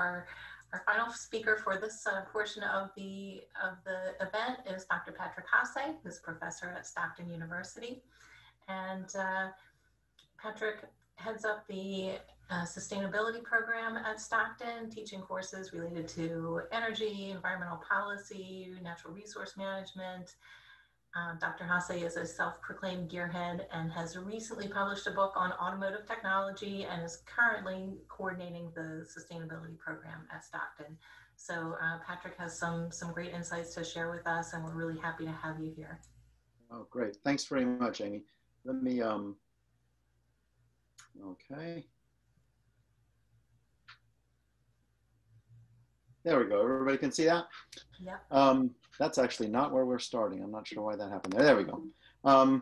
our final speaker for this portion of the event is Dr. Patrick Hossay, who's a professor at Stockton University. And Patrick heads up the sustainability program at Stockton, teaching courses related to energy, environmental policy, natural resource management. Dr. Hossay is a self-proclaimed gearhead and has recently published a book on automotive technology and is currently coordinating the sustainability program at Stockton. So Patrick has some great insights to share with us, and we're really happy to have you here. Oh, great. Thanks very much, Amy. Let me, okay. There we go. Everybody can see that? Yeah. That's actually not where we're starting. I'm not sure why that happened there. There we go.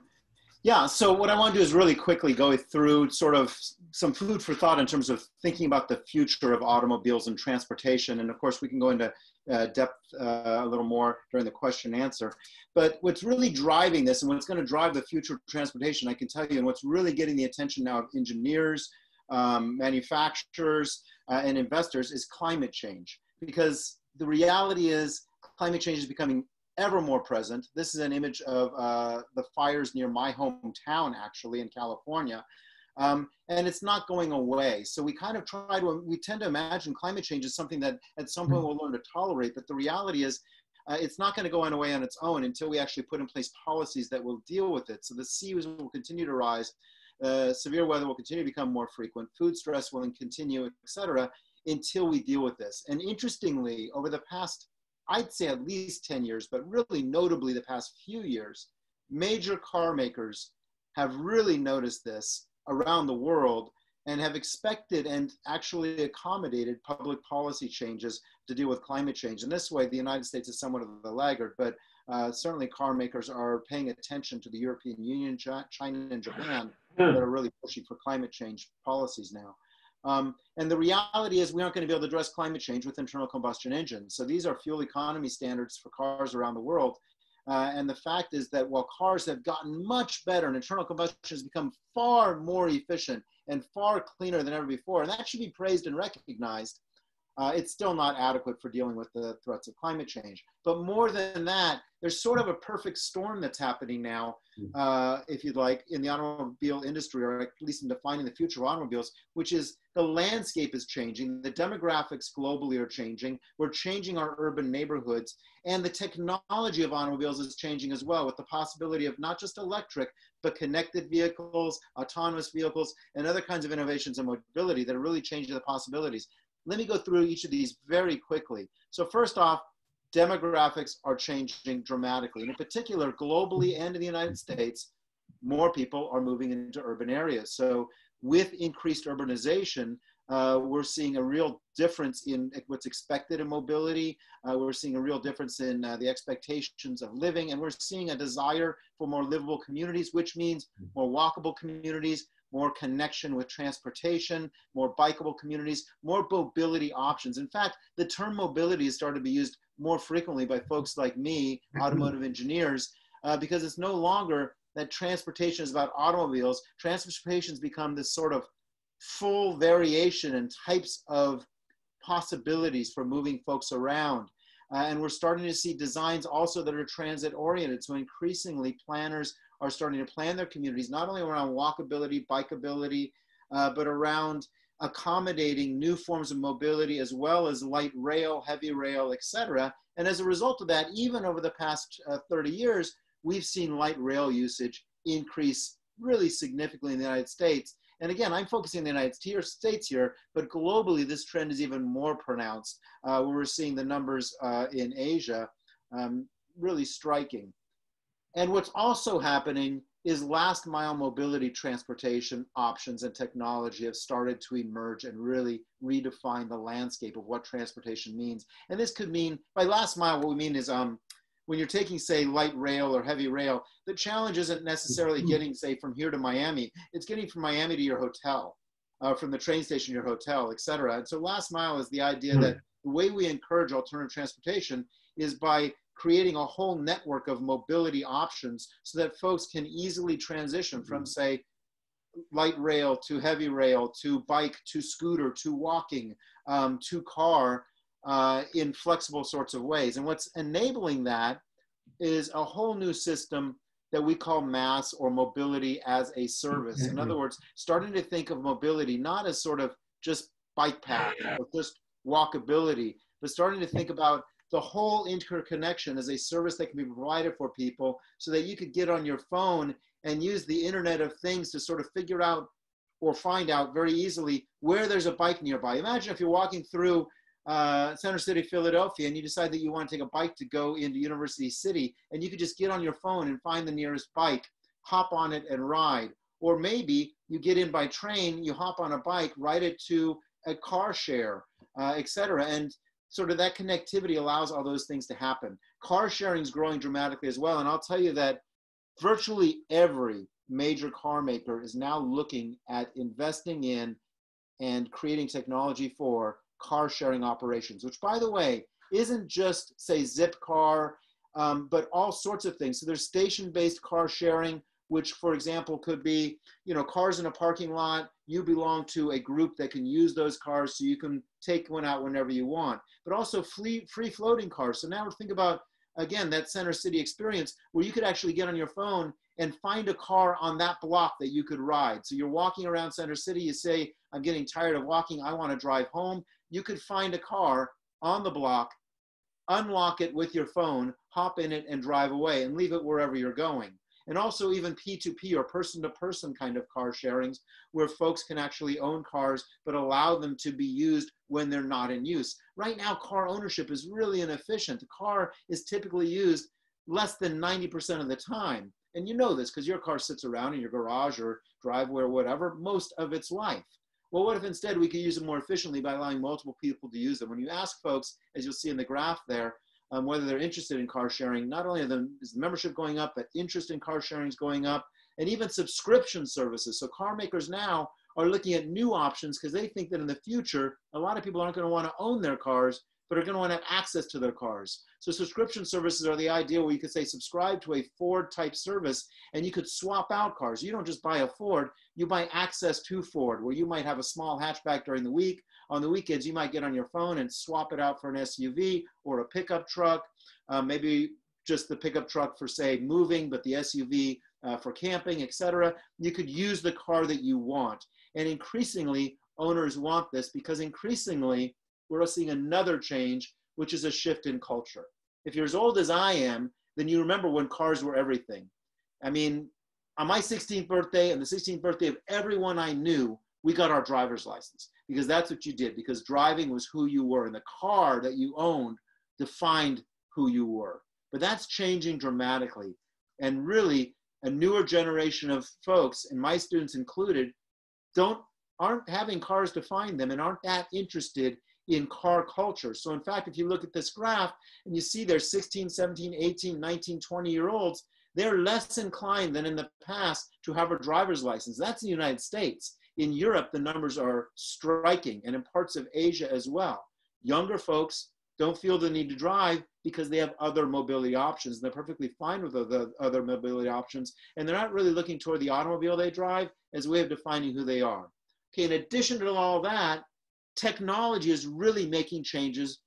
Yeah, so what I want to do is really quickly go through sort of some food for thought in terms of thinking about the future of automobiles and transportation. And of course, we can go into depth a little more during the question and answer. But what's really driving this and what's going to drive the future of transportation, I can tell you, and what's really getting the attention now of engineers, manufacturers, and investors is climate change. Because the reality is climate change is becoming ever more present. This is an image of the fires near my hometown, actually, in California. And it's not going away. So we kind of we tend to imagine climate change as something that at some point we'll learn to tolerate. But the reality is it's not going to go away on its own until we actually put in place policies that will deal with it. So the seas will continue to rise. Severe weather will continue to become more frequent. Food stress will continue, et cetera, until we deal with this. And interestingly, over the past, I'd say at least 10 years, but really notably the past few years, major car makers have really noticed this around the world and have expected and actually accommodated public policy changes to deal with climate change. In this way, the United States is somewhat of the laggard, but certainly car makers are paying attention to the European Union, China, and Japan that are really pushing for climate change policies now. And the reality is we aren't going to be able to address climate change with internal combustion engines. So these are fuel economy standards for cars around the world. And the fact is that while cars have gotten much better and internal combustion has become far more efficient and far cleaner than ever before, and that should be praised and recognized, it's still not adequate for dealing with the threats of climate change. But more than that, there's sort of a perfect storm that's happening now, if you'd like, in the automobile industry, or at least in defining the future of automobiles, which is the landscape is changing, the demographics globally are changing, we're changing our urban neighborhoods, and the technology of automobiles is changing as well, with the possibility of not just electric, but connected vehicles, autonomous vehicles, and other kinds of innovations in mobility that are really changing the possibilities. Let me go through each of these very quickly. So first off, demographics are changing dramatically. And in particular, globally and in the United States, more people are moving into urban areas. So with increased urbanization, we're seeing a real difference in what's expected in mobility. We're seeing a real difference in the expectations of living. And we're seeing a desire for more livable communities, which means more walkable communities, more connection with transportation, more bikeable communities, more mobility options. In fact, the term mobility has started to be used more frequently by folks like me, automotive engineers, because it's no longer that transportation is about automobiles. Transportation has become this sort of full variation and types of possibilities for moving folks around. And we're starting to see designs also that are transit oriented. So increasingly planners are starting to plan their communities, not only around walkability, bikeability, but around accommodating new forms of mobility, as well as light rail, heavy rail, et cetera. And as a result of that, even over the past 30 years, we've seen light rail usage increase really significantly in the United States. And again, I'm focusing on the United States here, but globally, this trend is even more pronounced. We're seeing the numbers in Asia really striking. And what's also happening is last mile mobility transportation options and technology have started to emerge and really redefine the landscape of what transportation means. And this could mean, by last mile, what we mean is when you're taking, say, light rail or heavy rail, the challenge isn't necessarily getting, say, from here to Miami. It's getting from Miami to your hotel, from the train station to your hotel, et cetera. And so last mile is the idea that the way we encourage alternative transportation is by creating a whole network of mobility options so that folks can easily transition from, say, light rail to heavy rail to bike to scooter to walking to car in flexible sorts of ways. And what's enabling that is a whole new system that we call MaaS, or mobility as a service. In other words, starting to think of mobility not as sort of just bike path or just walkability, but starting to think about the whole interconnection as a service that can be provided for people, so that you could get on your phone and use the Internet of Things to sort of figure out or find out very easily where there's a bike nearby. Imagine if you're walking through Center City, Philadelphia, and you decide that you want to take a bike to go into University City, and you could just get on your phone and find the nearest bike, hop on it and ride. Or maybe you get in by train, you hop on a bike, ride it to a car share, etc. And sort of that connectivity allows all those things to happen. Car sharing is growing dramatically as well. And I'll tell you that virtually every major car maker is now looking at investing in and creating technology for car sharing operations, which, by the way, isn't just, say, Zipcar, but all sorts of things. So there's station-based car sharing, which, for example, could be, you know, cars in a parking lot. You belong to a group that can use those cars, so you can take one out whenever you want. But also free-floating cars. So now think about, again, that Center City experience where you could actually get on your phone and find a car on that block that you could ride. So you're walking around Center City, you say, I'm getting tired of walking, I want to drive home. You could find a car on the block, unlock it with your phone, hop in it and drive away and leave it wherever you're going. And also even P2P or person-to-person kind of car sharings, where folks can actually own cars but allow them to be used when they're not in use. Right now, car ownership is really inefficient. The car is typically used less than 90% of the time. And you know this because your car sits around in your garage or driveway or whatever most of its life. Well, what if instead we could use it more efficiently by allowing multiple people to use them? When you ask folks, as you'll see in the graph there, whether they're interested in car sharing, not only is the membership going up, but interest in car sharing is going up, and even subscription services. So car makers now are looking at new options because they think that in the future, a lot of people aren't going to want to own their cars, but are going to want to have access to their cars. So subscription services are the idea where you could say subscribe to a Ford type service and you could swap out cars. You don't just buy a Ford, you buy access to Ford, where you might have a small hatchback during the week. On the weekends, you might get on your phone and swap it out for an SUV or a pickup truck, maybe just the pickup truck for, say, moving, but the SUV for camping, etc. You could use the car that you want. And increasingly, owners want this because increasingly, we're seeing another change, which is a shift in culture. If you're as old as I am, then you remember when cars were everything. I mean, on my 16th birthday and the 16th birthday of everyone I knew, we got our driver's license because that's what you did, because driving was who you were and the car that you owned defined who you were. But that's changing dramatically. And really, a newer generation of folks, and my students included, aren't having cars define them and aren't that interested in car culture. So in fact, if you look at this graph and you see there's 16, 17, 18, 19, 20-year-olds, they're less inclined than in the past to have a driver's license. That's in the United States. In Europe, the numbers are striking, and in parts of Asia as well. Younger folks don't feel the need to drive because they have other mobility options. And they're perfectly fine with the other mobility options. And they're not really looking toward the automobile they drive as a way of defining who they are. Okay, in addition to all that, technology is really making changes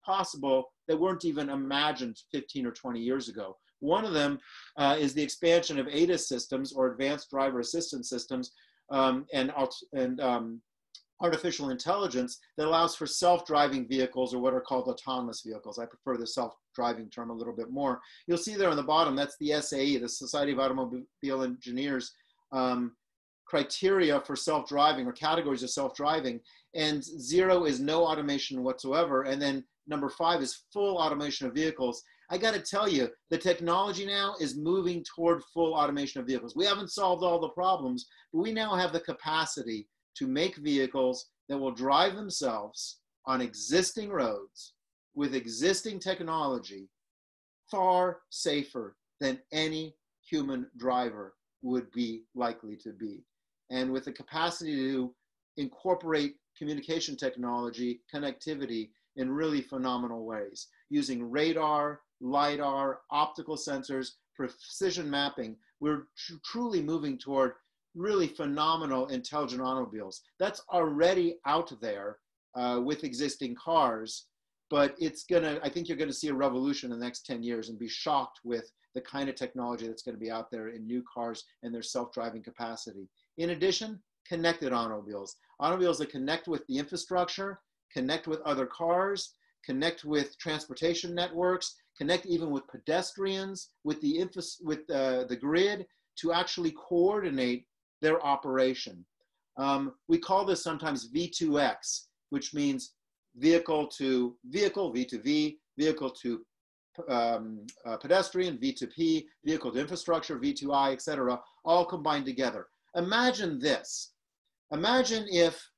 possible that weren't even imagined 15 or 20 years ago. One of them is the expansion of ADAS systems, or advanced driver assistance systems, and artificial intelligence that allows for self-driving vehicles, or what are called autonomous vehicles. I prefer the self-driving term a little bit more. You'll see there on the bottom, that's the SAE, the Society of Automobile Engineers, criteria for self-driving, or categories of self-driving. And 0 is no automation whatsoever. And then number 5 is full automation of vehicles. I got to tell you, the technology now is moving toward full automation of vehicles. We haven't solved all the problems, but we now have the capacity to make vehicles that will drive themselves on existing roads with existing technology far safer than any human driver would be likely to be. And with the capacity to incorporate communication technology, connectivity in really phenomenal ways, using radar, LiDAR, optical sensors, precision mapping. We're truly moving toward really phenomenal intelligent automobiles. That's already out there with existing cars, but I think you're gonna see a revolution in the next 10 years and be shocked with the kind of technology that's gonna be out there in new cars and their self-driving capacity. In addition, connected automobiles. Automobiles that connect with the infrastructure, connect with other cars, connect with transportation networks, connect even with pedestrians, with the grid to actually coordinate their operation. We call this sometimes V2X, which means vehicle to vehicle, V2V, vehicle to pedestrian, V2P, vehicle to infrastructure, V2I, etc., all combined together. Imagine this. Imagine if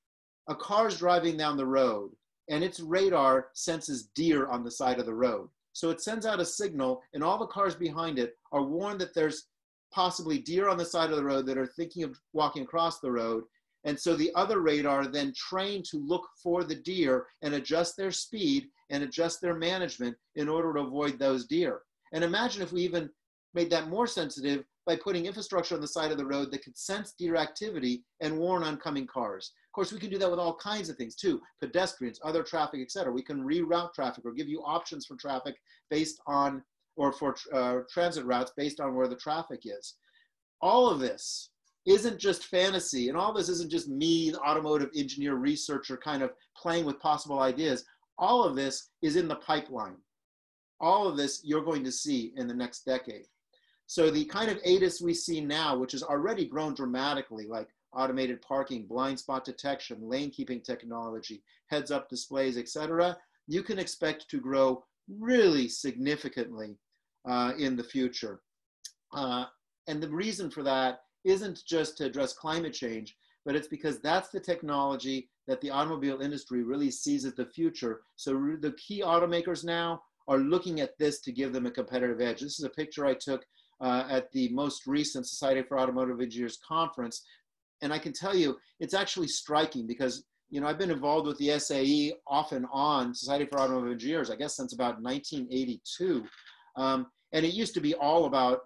a car's driving down the road and its radar senses deer on the side of the road. So it sends out a signal and all the cars behind it are warned that there's possibly deer on the side of the road that are thinking of walking across the road. And so the other radar then trained to look for the deer and adjust their speed and adjust their management in order to avoid those deer. And imagine if we even made that more sensitive by putting infrastructure on the side of the road that could sense deer activity and warn oncoming cars. Of course, we can do that with all kinds of things too, pedestrians, other traffic, et cetera. We can reroute traffic or give you options for traffic based on, or for transit routes based on where the traffic is. All of this isn't just fantasy, and all this isn't just me, the automotive engineer researcher, kind of playing with possible ideas. All of this is in the pipeline. All of this you're going to see in the next decade. So the kind of ADAS we see now, which has already grown dramatically, like automated parking, blind spot detection, lane keeping technology, heads-up displays, etc., you can expect to grow really significantly in the future. And the reason for that isn't just to address climate change, but it's because that's the technology that the automobile industry really sees as the future. So the key automakers now are looking at this to give them a competitive edge. This is a picture I took at the most recent Society for Automotive Engineers conference. And I can tell you, it's actually striking because, you know, I've been involved with the SAE off and on, Society for Automotive Engineers, I guess since about 1982. And it used to be all about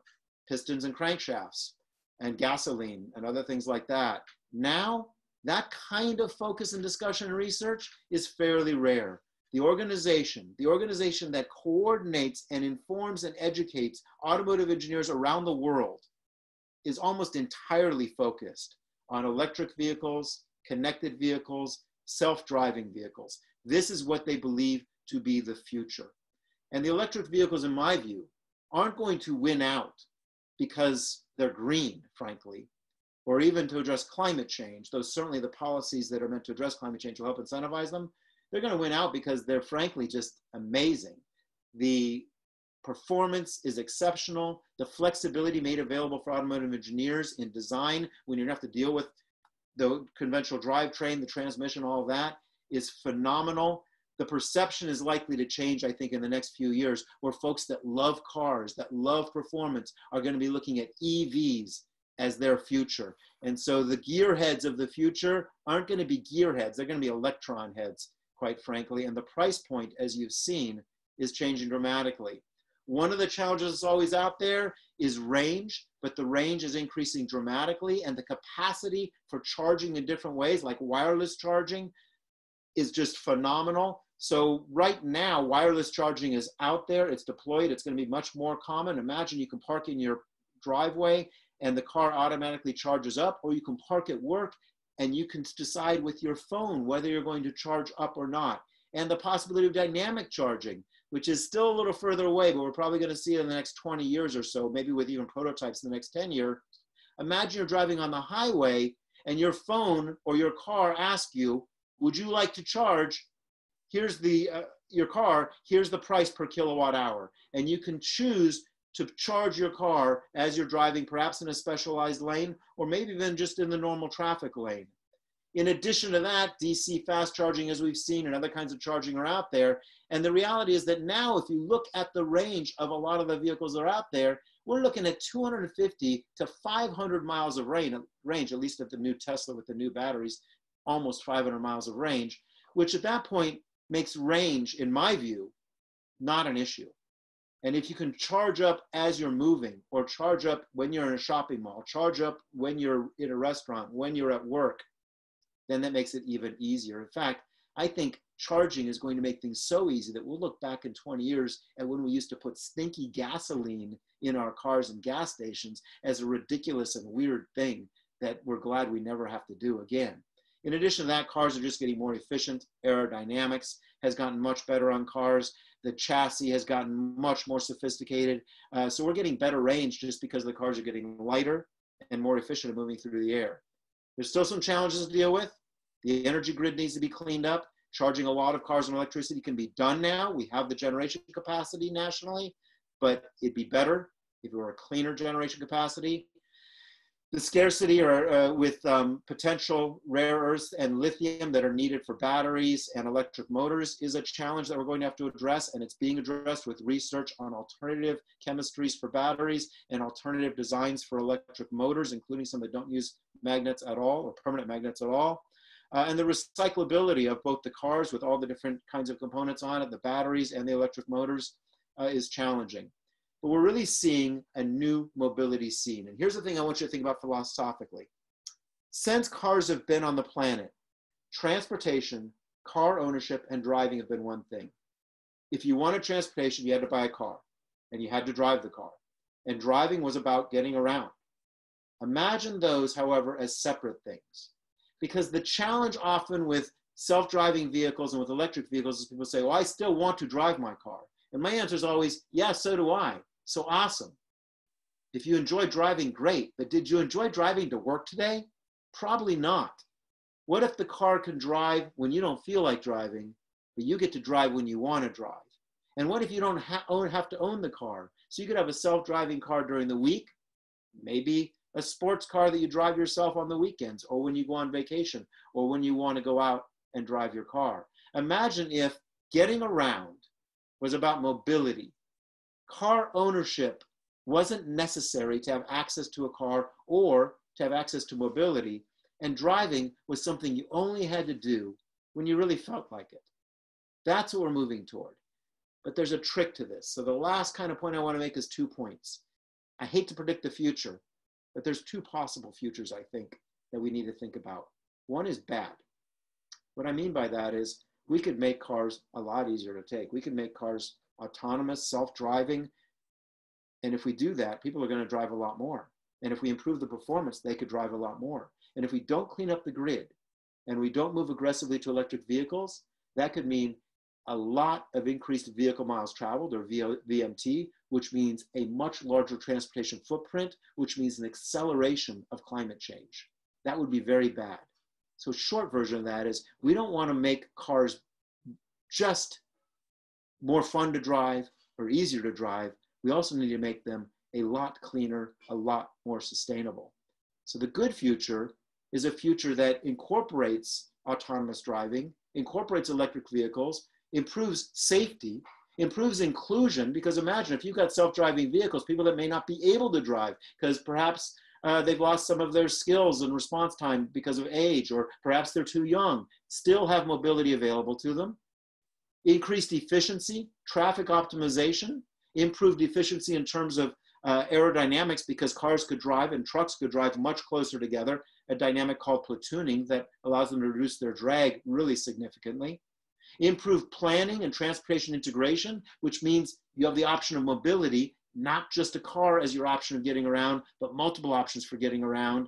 pistons and crankshafts and gasoline and other things like that. Now, that kind of focus and discussion and research is fairly rare. The organization that coordinates and informs and educates automotive engineers around the world is almost entirely focused on electric vehicles, connected vehicles, self-driving vehicles. This is what they believe to be the future. And the electric vehicles, in my view, aren't going to win out because they're green, frankly, or even to address climate change, though certainly the policies that are meant to address climate change will help incentivize them. They're going to win out because they're frankly just amazing. The performance is exceptional. The flexibility made available for automotive engineers in design, when you don't have to deal with the conventional drivetrain, the transmission, all of that, is phenomenal. The perception is likely to change, I think, in the next few years, where folks that love cars, that love performance, are going to be looking at EVs as their future. And so the gearheads of the future aren't going to be gearheads. They're going to be electron heads, quite frankly. And the price point, as you've seen, is changing dramatically. One of the challenges that's always out there is range, but the range is increasing dramatically, and the capacity for charging in different ways, like wireless charging, is just phenomenal. So right now, wireless charging is out there, it's deployed, it's going to be much more common. Imagine you can park in your driveway and the car automatically charges up, or you can park at work and you can decide with your phone whether you're going to charge up or not. And the possibility of dynamic charging, which is still a little further away, but we're probably going to see it in the next 20 years or so, maybe with even prototypes in the next 10 years. Imagine you're driving on the highway and your phone or your car asks you, would you like to charge? Here's your car, here's the price per kilowatt hour. And you can choose to charge your car as you're driving, perhaps in a specialized lane, or maybe even just in the normal traffic lane. In addition to that, DC fast charging, as we've seen, and other kinds of charging are out there. And the reality is that now, if you look at the range of a lot of the vehicles that are out there, we're looking at 250 to 500 miles of range, at least at the new Tesla with the new batteries, almost 500 miles of range, which at that point makes range, in my view, not an issue. And if you can charge up as you're moving, or charge up when you're in a shopping mall, charge up when you're in a restaurant, when you're at work, then that makes it even easier. In fact, I think charging is going to make things so easy that we'll look back in 20 years at when we used to put stinky gasoline in our cars and gas stations as a ridiculous and weird thing that we're glad we never have to do again. In addition to that, cars are just getting more efficient. Aerodynamics has gotten much better on cars. The chassis has gotten much more sophisticated. So we're getting better range just because the cars are getting lighter and more efficient at moving through the air. There's still some challenges to deal with. The energy grid needs to be cleaned up. Charging a lot of cars on electricity can be done now. We have the generation capacity nationally, but it'd be better if it were a cleaner generation capacity. The scarcity with potential rare earths and lithium that are needed for batteries and electric motors is a challenge that we're going to have to address, and it's being addressed with research on alternative chemistries for batteries and alternative designs for electric motors, including some that don't use magnets at all or permanent magnets at all. And the recyclability of both the cars with all the different kinds of components on it, the batteries and the electric motors is challenging. But we're really seeing a new mobility scene. And here's the thing I want you to think about philosophically. Since cars have been on the planet, transportation, car ownership, and driving have been one thing. If you wanted transportation, you had to buy a car, and you had to drive the car. And driving was about getting around. Imagine those, however, as separate things. Because the challenge often with self-driving vehicles and with electric vehicles is people say, well, I still want to drive my car. And my answer is always, yeah, so do I. So awesome. If you enjoy driving, great. But did you enjoy driving to work today? Probably not. What if the car can drive when you don't feel like driving, but you get to drive when you want to drive? And what if you don't have to own the car? So you could have a self-driving car during the week, maybe a sports car that you drive yourself on the weekends, or when you go on vacation, or when you want to go out and drive your car. Imagine if getting around was about mobility. Car ownership wasn't necessary to have access to a car or to have access to mobility, and driving was something you only had to do when you really felt like it. That's what we're moving toward. But there's a trick to this. So the last kind of point I want to make is 2 points. I hate to predict the future, but there's 2 possible futures, I think, that we need to think about. One is bad. What I mean by that is we could make cars a lot easier to take. We could make cars autonomous, self-driving. And if we do that, people are going to drive a lot more. And if we improve the performance, they could drive a lot more. And if we don't clean up the grid and we don't move aggressively to electric vehicles, that could mean a lot of increased vehicle miles traveled, or VMT, which means a much larger transportation footprint, which means an acceleration of climate change. That would be very bad. So short version of that is we don't want to make cars just more fun to drive or easier to drive. We also need to make them a lot cleaner, a lot more sustainable. So the good future is a future that incorporates autonomous driving, incorporates electric vehicles, improves safety, improves inclusion, because imagine if you've got self-driving vehicles, people that may not be able to drive because perhaps they've lost some of their skills and response time because of age, or perhaps they're too young, still have mobility available to them. Increased efficiency, traffic optimization, improved efficiency in terms of aerodynamics, because cars could drive and trucks could drive much closer together, a dynamic called platooning that allows them to reduce their drag really significantly. Improved planning and transportation integration, which means you have the option of mobility, not just a car as your option of getting around, but multiple options for getting around.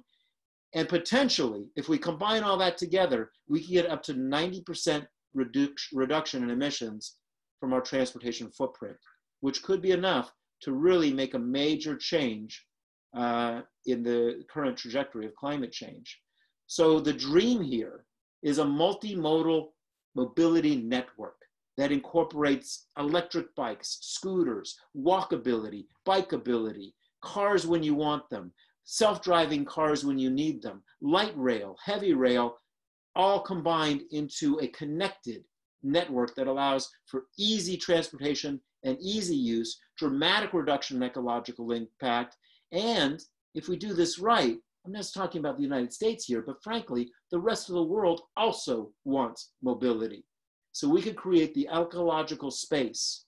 And potentially, if we combine all that together, we can get up to 90% reduction in emissions from our transportation footprint, which could be enough to really make a major change in the current trajectory of climate change. So the dream here is a multimodal mobility network that incorporates electric bikes, scooters, walkability, bikeability, cars when you want them, self-driving cars when you need them, light rail, heavy rail, all combined into a connected network that allows for easy transportation and easy use, dramatic reduction in ecological impact. And if we do this right, I'm not just talking about the United States here, but frankly, the rest of the world also wants mobility. So we could create the ecological space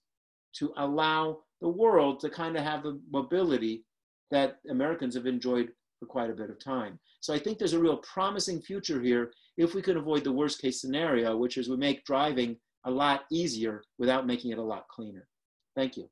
to allow the world to kind of have the mobility that Americans have enjoyed for quite a bit of time. So I think there's a real promising future here if we can avoid the worst case scenario, which is we make driving a lot easier without making it a lot cleaner. Thank you.